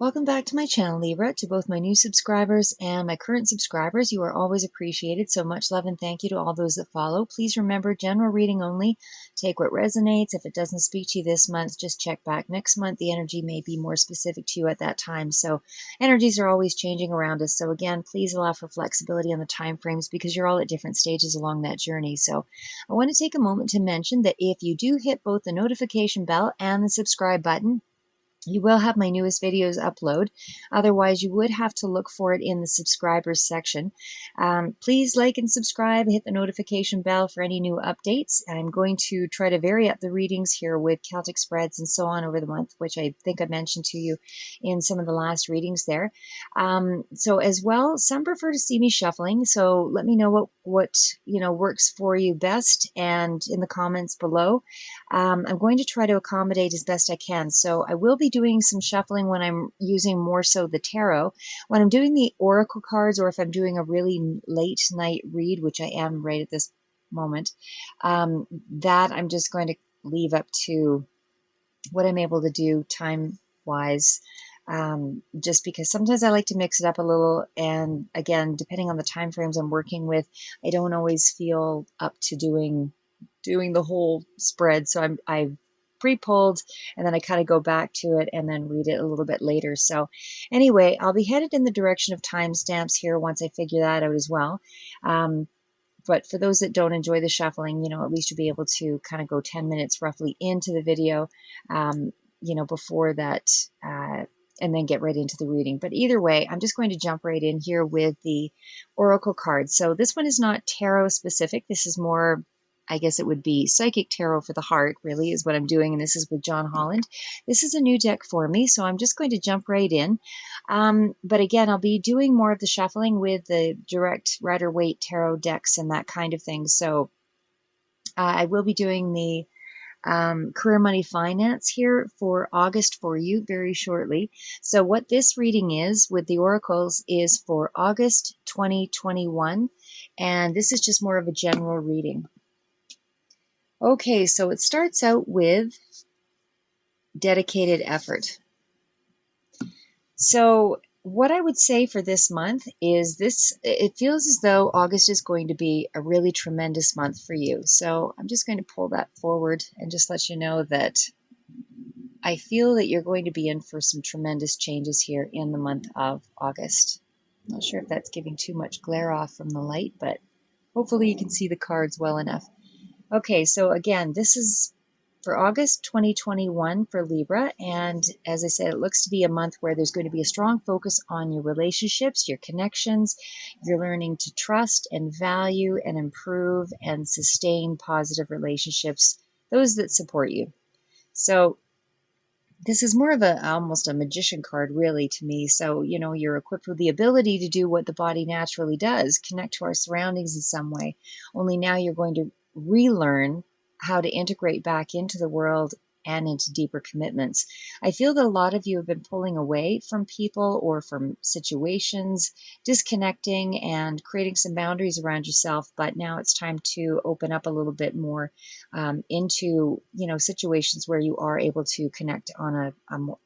Welcome back to my channel, Libra. To both my new subscribers and my current subscribers, you are always appreciated. So much love and thank you to all those that follow. Please remember, general reading only. Take what resonates. If it doesn't speak to you this month, just check back next month. The energy may be more specific to you at that time. So energies are always changing around us. So again, please allow for flexibility on the time frames because you're all at different stages along that journey. So I want to take a moment to mention that if you do hit both the notification bell and the subscribe button, you will have my newest videos upload. Otherwise, you would have to look for it in the subscribers section. Please like and subscribe, hit the notification bell for any new updates. I'm going to try to vary up the readings here with Celtic spreads and so on over the month, which I think I mentioned to you in some of the last readings there. So as well, some prefer to see me shuffling. So let me know what works for you best, and in the comments below. I'm going to try to accommodate as best I can. So I will be doing some shuffling when I'm using more so the tarot. When I'm doing the oracle cards, or if I'm doing a really late night read, which I am right at this moment, that I'm just going to leave up to what I'm able to do time-wise. Just because sometimes I like to mix it up a little, and again, depending on the time frames I'm working with, I don't always feel up to doing the whole spread. So I pre-pulled, and then I kind of go back to it and then read it a little bit later. So anyway, I'll be headed in the direction of timestamps here once I figure that out as well. But for those that don't enjoy the shuffling, at least you'll be able to kind of go 10 minutes roughly into the video, before that, and then get right into the reading. But either way, I'm just going to jump right in here with the oracle cards. So this one is not tarot specific. This is more, I guess it would be psychic tarot for the heart, really, is what I'm doing. And this is with John Holland. This is a new deck for me, so I'm just going to jump right in. But again, I'll be doing more of the shuffling with the direct Rider-Waite tarot decks and that kind of thing. So I will be doing the career, money, finance here for August for you very shortly. So what this reading is with the oracles is for August 2021. And this is just more of a general reading. Okay, so it starts out with dedicated effort. So what I would say for this month is it feels as though August is going to be a really tremendous month for you. So I'm just going to pull that forward and just let you know that I feel that you're going to be in for some tremendous changes here in the month of August. I'm not sure if that's giving too much glare off from the light, but hopefully you can see the cards well enough. Okay, so again, this is for August 2021 for Libra, and as I said, it looks to be a month where there's going to be a strong focus on your relationships, your connections. You're learning to trust and value and improve and sustain positive relationships, those that support you. So this is more of almost a magician card, really, to me. So, you're equipped with the ability to do what the body naturally does, connect to our surroundings in some way. Only now you're going to relearn how to integrate back into the world and into deeper commitments. I feel that a lot of you have been pulling away from people or from situations, disconnecting and creating some boundaries around yourself, but now it's time to open up a little bit more into situations where you are able to connect on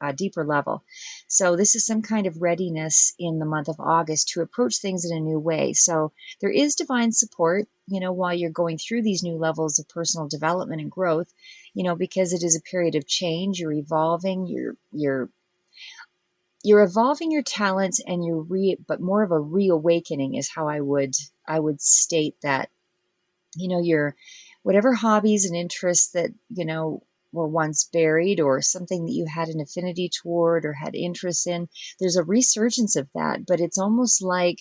a deeper level. So this is some kind of readiness in the month of August to approach things in a new way. So there is divine support, while you're going through these new levels of personal development and growth, because it is a period of change. You're evolving, you're evolving your talents, and but more of a reawakening is how I would state that. Your whatever hobbies and interests that were once buried, or something that you had an affinity toward or had interest in, there's a resurgence of that. But it's almost like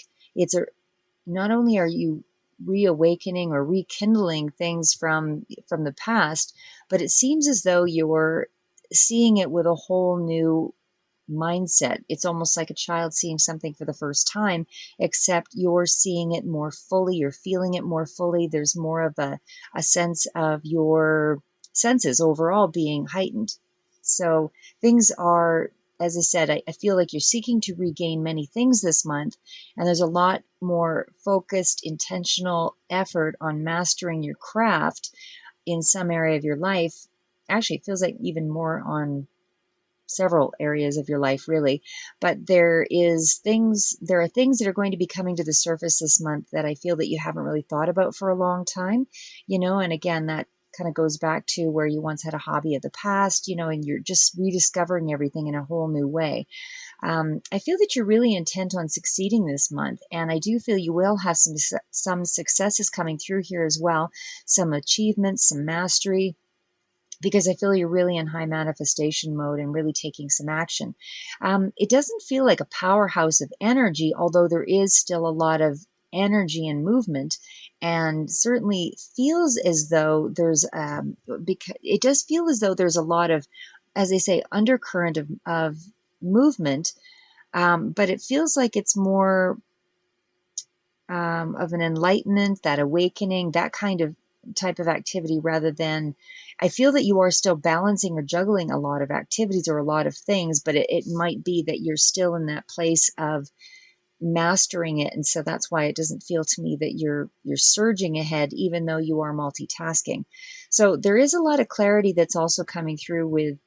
not only are you reawakening or rekindling things from the past, but it seems as though you're seeing it with a whole new mindset. It's almost like a child seeing something for the first time, except you're seeing it more fully, you're feeling it more fully. There's more of a sense of your senses overall being heightened. So things are, as I said, I feel like you're seeking to regain many things this month, and there's a lot more focused, intentional effort on mastering your craft in some area of your life. Actually, it feels like even more on several areas of your life, really. But there are things that are going to be coming to the surface this month that I feel that you haven't really thought about for a long time, and again, that kind of goes back to where you once had a hobby of the past, and you're just rediscovering everything in a whole new way. I feel that you're really intent on succeeding this month, and I do feel you will have some successes coming through here as well, some achievements, some mastery, because I feel you're really in high manifestation mode and really taking some action. It doesn't feel like a powerhouse of energy, although there is still a lot of energy and movement, and certainly feels as though because it does feel as though there's a lot of, as they say, undercurrent of movement, but it feels like it's more of an enlightenment, that awakening, that kind of type of activity, rather than, I feel that you are still balancing or juggling a lot of activities or a lot of things, but it might be that you're still in that place of mastering it, and so that's why it doesn't feel to me that you're surging ahead, even though you are multitasking. So there is a lot of clarity that's also coming through with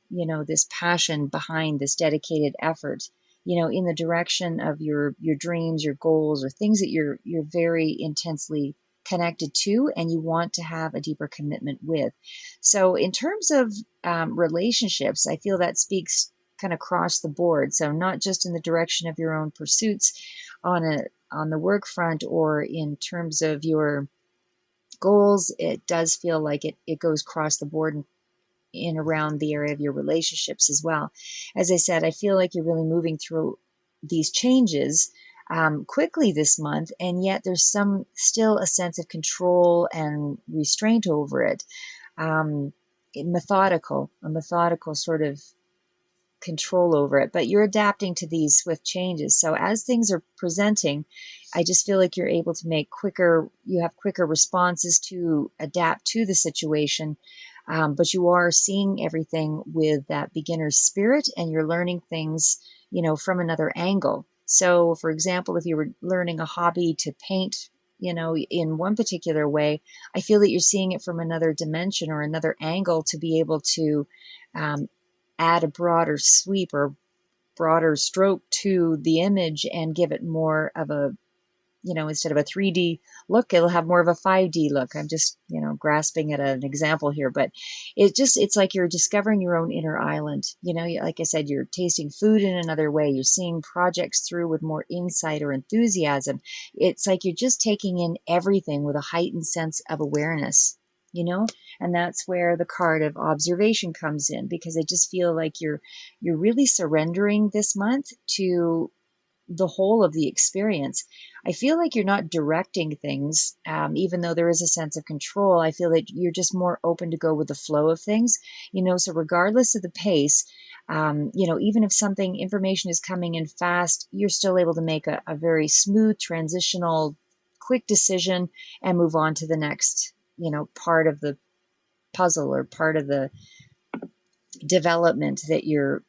this passion behind this dedicated effort, in the direction of your dreams, your goals, or things that you're very intensely connected to and you want to have a deeper commitment with. So in terms of relationships, I feel that speaks kind of across the board. So not just in the direction of your own pursuits on the work front or in terms of your goals, it does feel like it goes across the board in around the area of your relationships as well. As I said, I feel like you're really moving through these changes quickly this month, and yet there's still a sense of control and restraint over it. A methodical sort of control over it, but you're adapting to these swift changes. So as things are presenting, I just feel like you're able to you have quicker responses to adapt to the situation. But you are seeing everything with that beginner's spirit, and you're learning things, from another angle. So, for example, if you were learning a hobby to paint, in one particular way, I feel that you're seeing it from another dimension or another angle to be able to um, add a broader sweep or broader stroke to the image and give it more of a, instead of a 3D look, it'll have more of a 5D look. I'm just, grasping at an example here, but it's like you're discovering your own inner island. Like I said, you're tasting food in another way. You're seeing projects through with more insight or enthusiasm. It's like you're just taking in everything with a heightened sense of awareness, and that's where the card of observation comes in, because I just feel like you're really surrendering this month to the whole of the experience. I feel like you're not directing things, even though there is a sense of control. I feel that you're just more open to go with the flow of things, so regardless of the pace, even if information is coming in fast, you're still able to make a very smooth, transitional, quick decision and move on to the next, part of the puzzle or part of the development that you're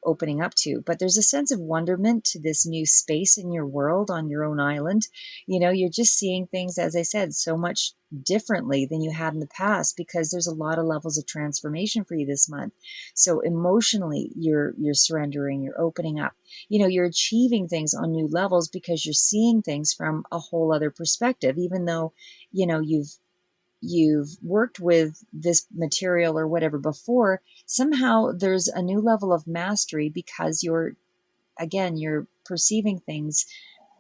opening up to. But there's a sense of wonderment to this new space in your world on your own island. You're just seeing things, as I said, so much differently than you had in the past, because there's a lot of levels of transformation for you this month. So emotionally, you're surrendering, you're opening up, you're achieving things on new levels because you're seeing things from a whole other perspective, even though you've worked with this material or whatever before. Somehow there's a new level of mastery because you're perceiving things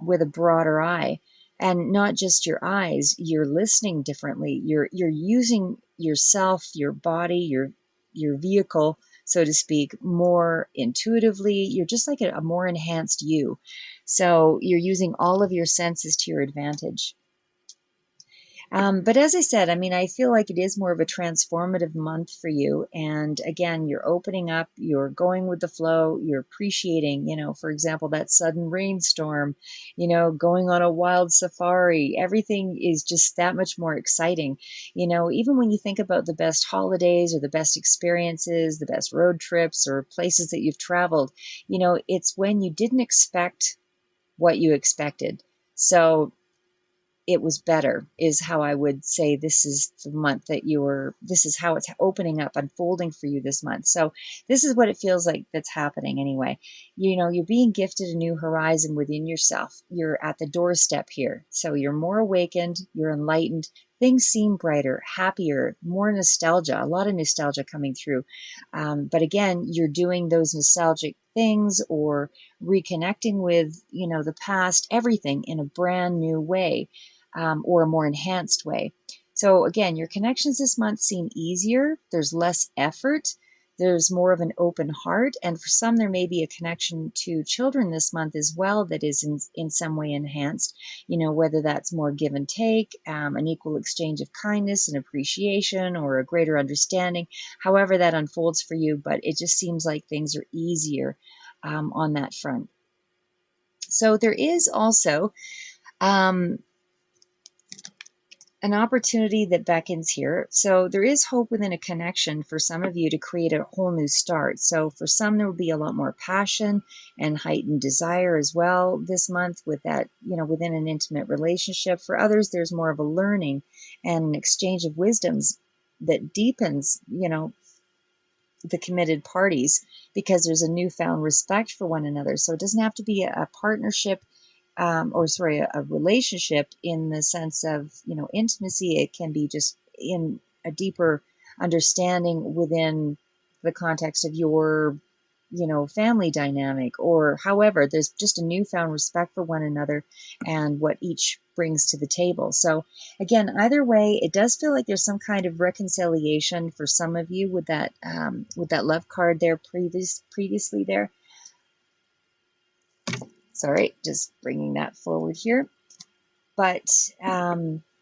with a broader eye, and not just your eyes, you're listening differently. You're using yourself, your body, your vehicle, so to speak, more intuitively. You're just like a more enhanced you. So you're using all of your senses to your advantage. But as I said, I feel like it is more of a transformative month for you. And again, you're opening up, you're going with the flow, you're appreciating, for example, that sudden rainstorm, going on a wild safari. Everything is just that much more exciting. Even when you think about the best holidays or the best experiences, the best road trips or places that you've traveled, it's when you didn't expect what you expected. So it was better, is how I would say this is the month that this is how it's opening up, unfolding for you this month. So this is what it feels like that's happening anyway. You're being gifted a new horizon within yourself. You're at the doorstep here. So you're more awakened, you're enlightened, things seem brighter, happier, more nostalgia, a lot of nostalgia coming through. But again, you're doing those nostalgic things or reconnecting with, the past, everything in a brand new way, or a more enhanced way. So again, your connections this month seem easier. There's less effort. There's more of an open heart. And for some, there may be a connection to children this month as well that is in some way enhanced, whether that's more give and take, an equal exchange of kindness and appreciation, or a greater understanding, however that unfolds for you. But it just seems like things are easier on that front. So there is also an opportunity that beckons here. So there is hope within a connection for some of you to create a whole new start. So for some, there will be a lot more passion and heightened desire as well this month with that, within an intimate relationship. For others, there's more of a learning and an exchange of wisdoms that deepens, the committed parties, because there's a newfound respect for one another. So it doesn't have to be a partnership, a relationship in the sense of, intimacy. It can be just in a deeper understanding within the context of your, family dynamic, or however, there's just a newfound respect for one another and what each brings to the table. So again, either way, it does feel like there's some kind of reconciliation for some of you with that love card there previously there. Sorry, just bringing that forward here. But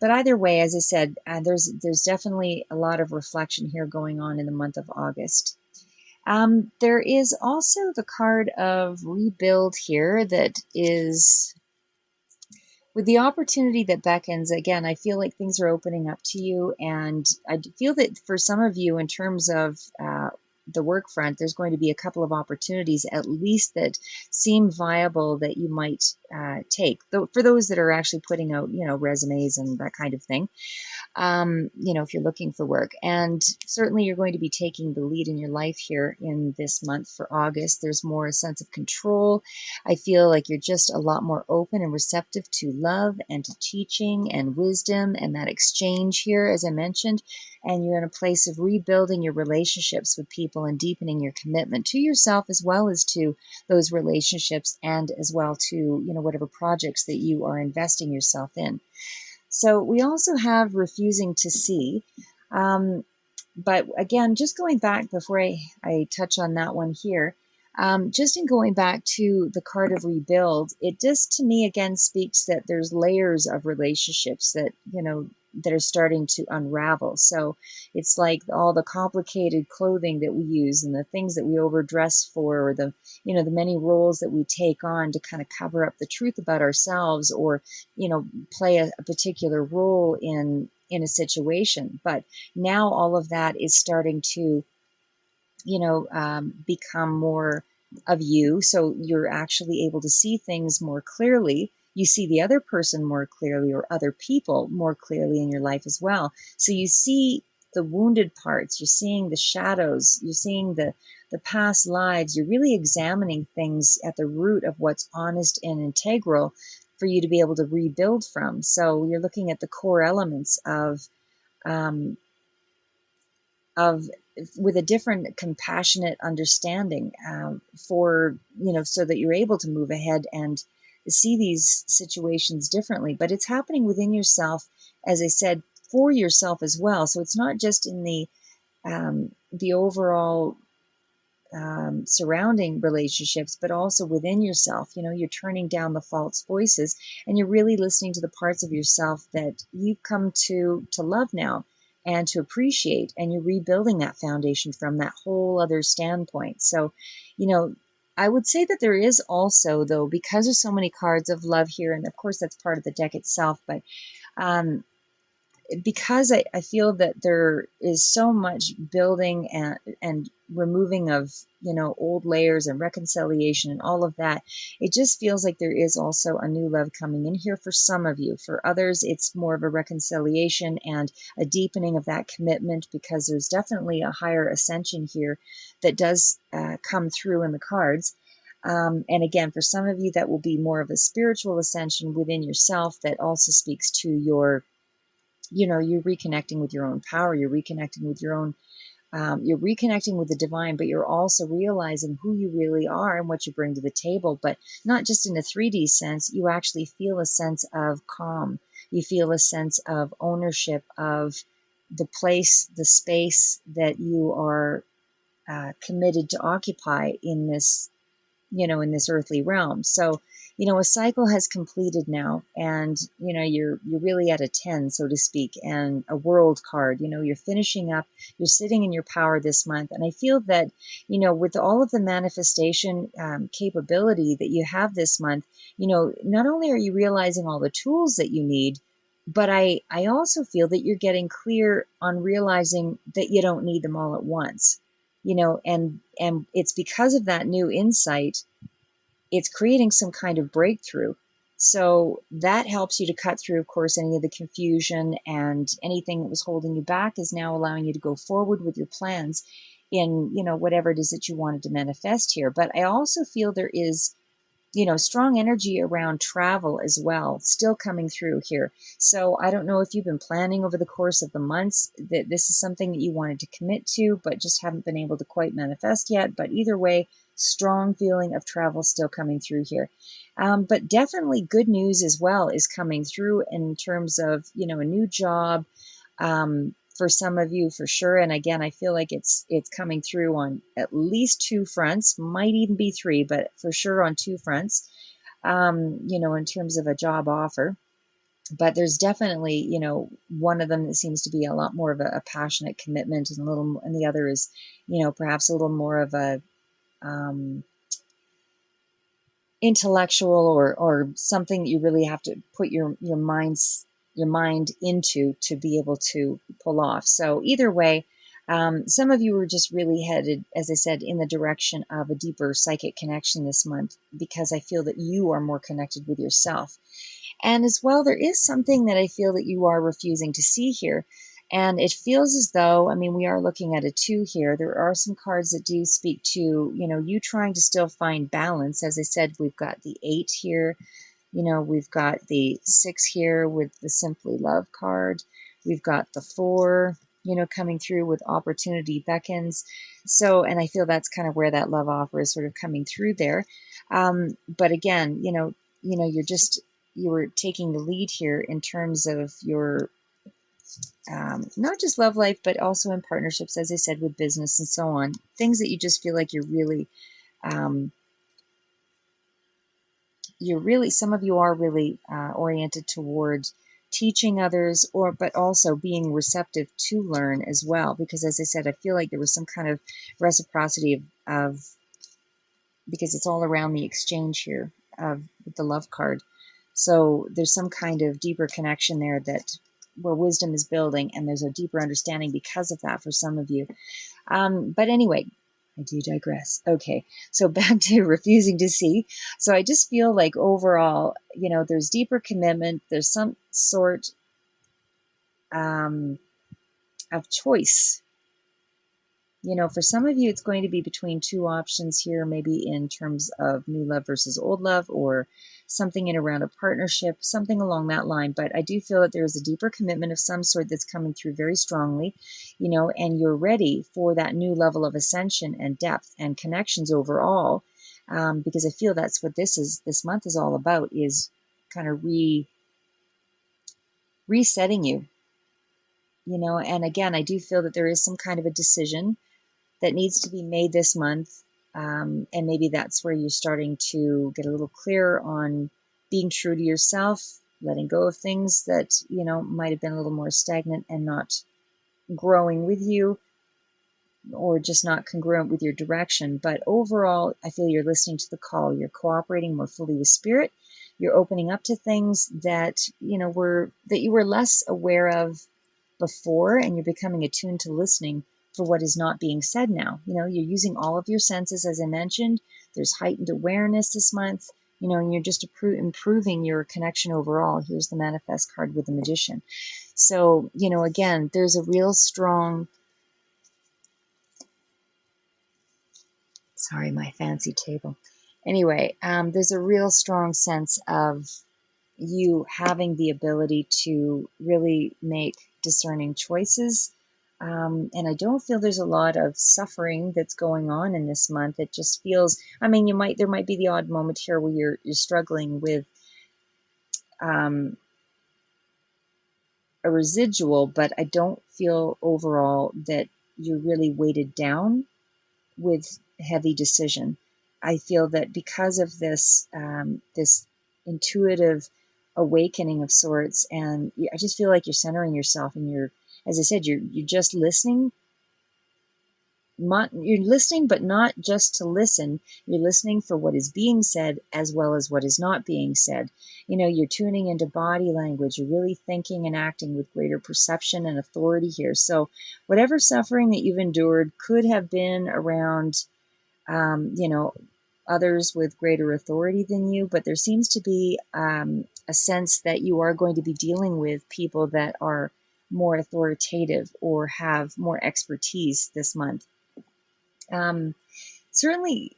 either way, as I said, there's definitely a lot of reflection here going on in the month of August. There is also the card of rebuild here that is with the opportunity that beckons. Again, I feel like things are opening up to you, and I feel that for some of you, in terms of the work front, there's going to be a couple of opportunities at least that seem viable that you might take. Though for those that are actually putting out, resumes and that kind of thing. If you're looking for work. And certainly you're going to be taking the lead in your life here in this month for August. There's more a sense of control. I feel like you're just a lot more open and receptive to love and to teaching and wisdom and that exchange here, as I mentioned. And you're in a place of rebuilding your relationships with people and deepening your commitment to yourself as well as to those relationships, and as well to, whatever projects that you are investing yourself in. So we also have refusing to see. But again, just going back before I touch on that one here, just in going back to the card of rebuild, it just to me again speaks that there's layers of relationships that, that are starting to unravel. So it's like all the complicated clothing that we use and the things that we overdress for, or the, the many roles that we take on to kind of cover up the truth about ourselves, or, play a particular role in a situation. But now all of that is starting to, become more of you. So you're actually able to see things more clearly. You see the other person more clearly, or other people more clearly in your life as well. So you see the wounded parts, you're seeing the shadows, you're seeing the past lives, you're really examining things at the root of what's honest and integral for you to be able to rebuild from. So you're looking at the core elements of with a different compassionate understanding, for, so that you're able to move ahead and see these situations differently. But it's happening within yourself, as I said, for yourself as well. So it's not just in the overall surrounding relationships, but also within yourself. You're turning down the false voices, and you're really listening to the parts of yourself that you've come to love now and to appreciate, and you're rebuilding that foundation from that whole other standpoint. So, I would say that there is also, though, because there's so many cards of love here, and of course that's part of the deck itself, but because I feel that there is so much building and removing of, old layers and reconciliation and all of that, it just feels like there is also a new love coming in here for some of you. For others, it's more of a reconciliation and a deepening of that commitment, because there's definitely a higher ascension here that does come through in the cards. And again, for some of you, that will be more of a spiritual ascension within yourself that also speaks to your, you're reconnecting with your own power, you're reconnecting with your own, you're reconnecting with the divine, but you're also realizing who you really are and what you bring to the table. But not just in a 3D sense, you actually feel a sense of calm. You feel a sense of ownership of the place, the space that you are committed to occupy in this, in this earthly realm. So, a cycle has completed now, and you're really at a 10, so to speak, and a world card. You're finishing up, you're sitting in your power this month. And I feel that, with all of the manifestation capability that you have this month, not only are you realizing all the tools that you need, but I also feel that you're getting clear on realizing that you don't need them all at once. And it's because of that new insight, it's creating some kind of breakthrough. So that helps you to cut through, of course, any of the confusion, and anything that was holding you back is now allowing you to go forward with your plans in, whatever it is that you wanted to manifest here. But I also feel there is, strong energy around travel as well, still coming through here. So I don't know if you've been planning over the course of the months that this is something that you wanted to commit to, but just haven't been able to quite manifest yet. But either way, strong feeling of travel still coming through here. But definitely good news as well is coming through in terms of, a new job, for some of you, for sure. And again, I feel like it's coming through on at least two fronts, might even be three, but for sure on two fronts, in terms of a job offer. But there's definitely, one of them that seems to be a lot more of a passionate commitment, and and the other is, perhaps a little more of a intellectual, or something that you really have to put your mind into to be able to pull off. So either way, some of you are just really headed, as I said, in the direction of a deeper psychic connection this month, because I feel that you are more connected with yourself. And as well, there is something that I feel that you are refusing to see here. And it feels as though, I mean, we are looking at a 2 here. There are some cards that do speak to, you trying to still find balance. As I said, we've got the 8 here. We've got the 6 here with the Simply Love card. We've got the 4, coming through with opportunity beckons. So, and I feel that's kind of where that love offer is sort of coming through there. But again, you were taking the lead here in terms of your not just love life, but also in partnerships, as I said, with business and so on. Things that you just feel like um, some of you are really oriented toward teaching others, but also being receptive to learn as well. Because as I said, I feel like there was some kind of reciprocity of because it's all around the exchange here with the love card. So there's some kind of deeper connection there where wisdom is building, and there's a deeper understanding because of that for some of you. But anyway, I do digress. Okay, so back to refusing to see. So I just feel like overall, there's deeper commitment. There's some sort of choice. For some of you, it's going to be between two options here, maybe in terms of new love versus old love, or something in around a partnership, something along that line. But I do feel that there's a deeper commitment of some sort that's coming through very strongly, and you're ready for that new level of ascension and depth and connections overall, because I feel that's what this month is all about, is kind of resetting you, and again, I do feel that there is some kind of a decision that needs to be made this month. And maybe that's where you're starting to get a little clearer on being true to yourself, letting go of things that, might have been a little more stagnant and not growing with you, or just not congruent with your direction. But overall, I feel you're listening to the call. You're cooperating more fully with spirit. You're opening up to things that, that you were less aware of before, and you're becoming attuned to listening for what is not being said now. You're using all of your senses, as I mentioned. There's heightened awareness this month, and you're just improving your connection overall. Here's the manifest card with the Magician. So, again, there's a real strong, sorry, my fancy table. Anyway, there's a real strong sense of you having the ability to really make discerning choices. And I don't feel there's a lot of suffering that's going on in this month. It just feels, there might be the odd moment here where you're struggling with a residual, but I don't feel overall that you're really weighted down with heavy decision. I feel that because of this this intuitive awakening of sorts, and I just feel like you're centering yourself, and as I said, you're just listening. You're listening, but not just to listen. You're listening for what is being said as well as what is not being said. You're tuning into body language. You're really thinking and acting with greater perception and authority here. So whatever suffering that you've endured could have been around, others with greater authority than you, but there seems to be a sense that you are going to be dealing with people that are more authoritative or have more expertise this month. Certainly,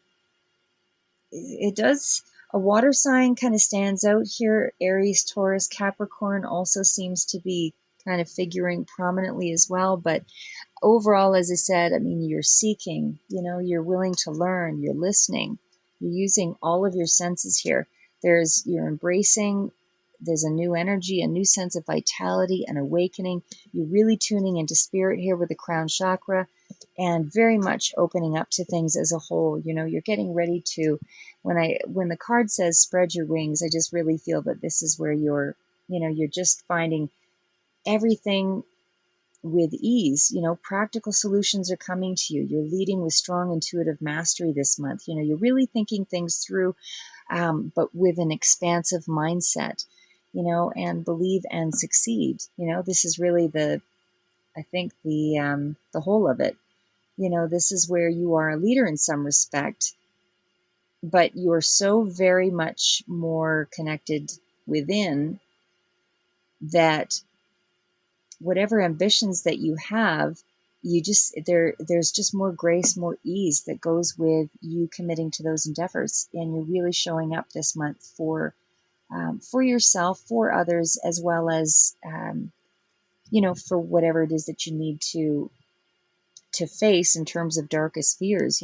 it does. A water sign kind of stands out here. Aries, Taurus, Capricorn also seems to be kind of figuring prominently as well. But overall, as I said, you're seeking, you're willing to learn, you're listening, you're using all of your senses here. You're embracing, there's a new energy, a new sense of vitality and awakening. You're really tuning into spirit here with the crown chakra and very much opening up to things as a whole. You're getting ready to, when the card says spread your wings, I just really feel that this is where you're just finding everything with ease. Practical solutions are coming to you. You're leading with strong intuitive mastery this month. You're really thinking things through, but with an expansive mindset, and believe and succeed. This is really I think the whole of it. This is where you are a leader in some respect, but you're so very much more connected within that whatever ambitions that you have, there's just more grace, more ease that goes with you committing to those endeavors, and you're really showing up this month for yourself, for others, as well as for whatever it is that you need to face in terms of darkest fears.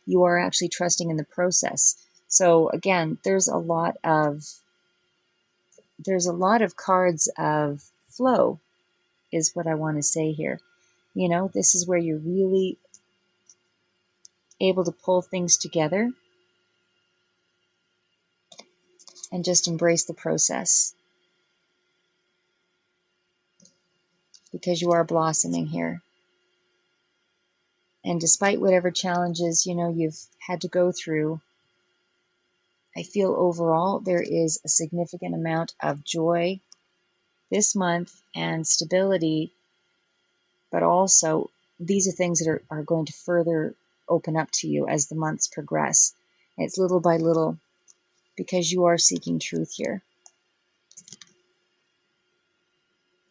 You are actually trusting in the process. So again, there's a lot of cards of flow, is what I want to say here. This is where you're really able to pull things together and just embrace the process, because you are blossoming here. And despite whatever challenges, you've had to go through, I feel overall there is a significant amount of joy this month and stability, but also these are things that are going to further open up to you as the months progress. It's little by little, because you are seeking truth here.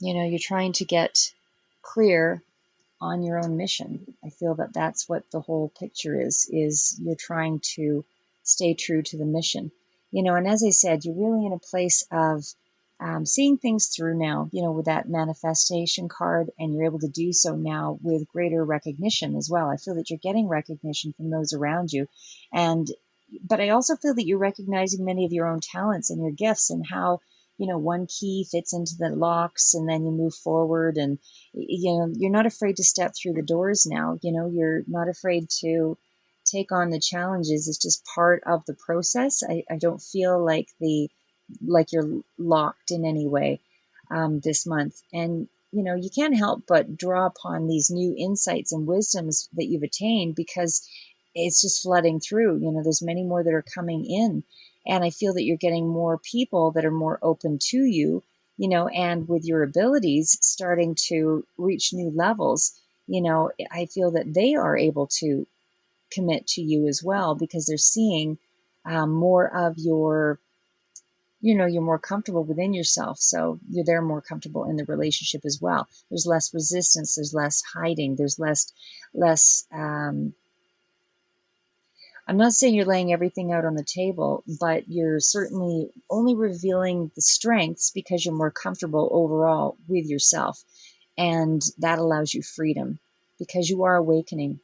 You're trying to get clear on your own mission. I feel that that's what the whole picture is you're trying to stay true to the mission. And as I said, you're really in a place of seeing things through now, with that manifestation card, and you're able to do so now with greater recognition as well. I feel that you're getting recognition from those around you. But I also feel that you're recognizing many of your own talents and your gifts, and how, one key fits into the locks, and then you move forward, and, you're not afraid to step through the doors now. You're not afraid to take on the challenges. It's just part of the process. I don't feel like you're locked in any way this month. And, you can't help but draw upon these new insights and wisdoms that you've attained, because it's just flooding through. There's many more that are coming in. And I feel that you're getting more people that are more open to you, and with your abilities starting to reach new levels, I feel that they are able to commit to you as well, because they're seeing more of your, you're more comfortable within yourself. So they're more comfortable in the relationship as well. There's less resistance. There's less hiding. There's less, I'm not saying you're laying everything out on the table, but you're certainly only revealing the strengths because you're more comfortable overall with yourself. And that allows you freedom because you are awakening.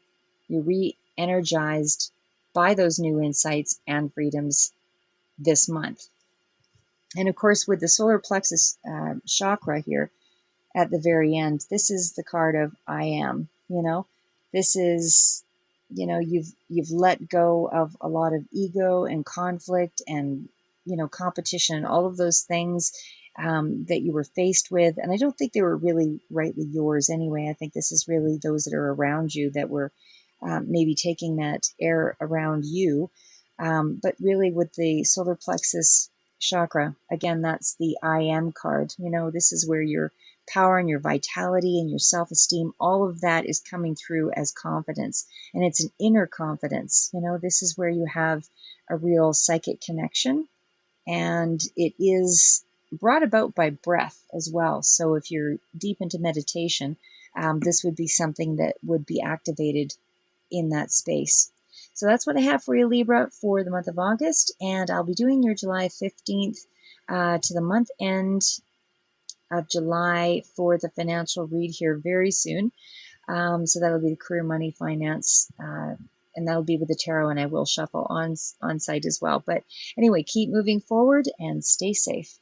You're re-energized by those new insights and freedoms this month. And of course, with the solar plexus chakra here at the very end, this is the card of I am. This is, you've let go of a lot of ego and conflict and competition and all of those things that you were faced with. And I don't think they were really rightly yours anyway. I think this is really those that are around you that were maybe taking that air around you. But really, with the solar plexus chakra, again, that's the I am card. This is where your power and your vitality and your self-esteem, all of that is coming through as confidence. And it's an inner confidence. This is where you have a real psychic connection. And it is brought about by breath as well. So if you're deep into meditation, this would be something that would be activated in that space. So that's what I have for you, Libra, for the month of August. And I'll be doing your July 15th to the month end of July for the financial read here very soon. So that'll be the career, money, finance, and that'll be with the tarot, and I will shuffle on site as well. But anyway, keep moving forward and stay safe.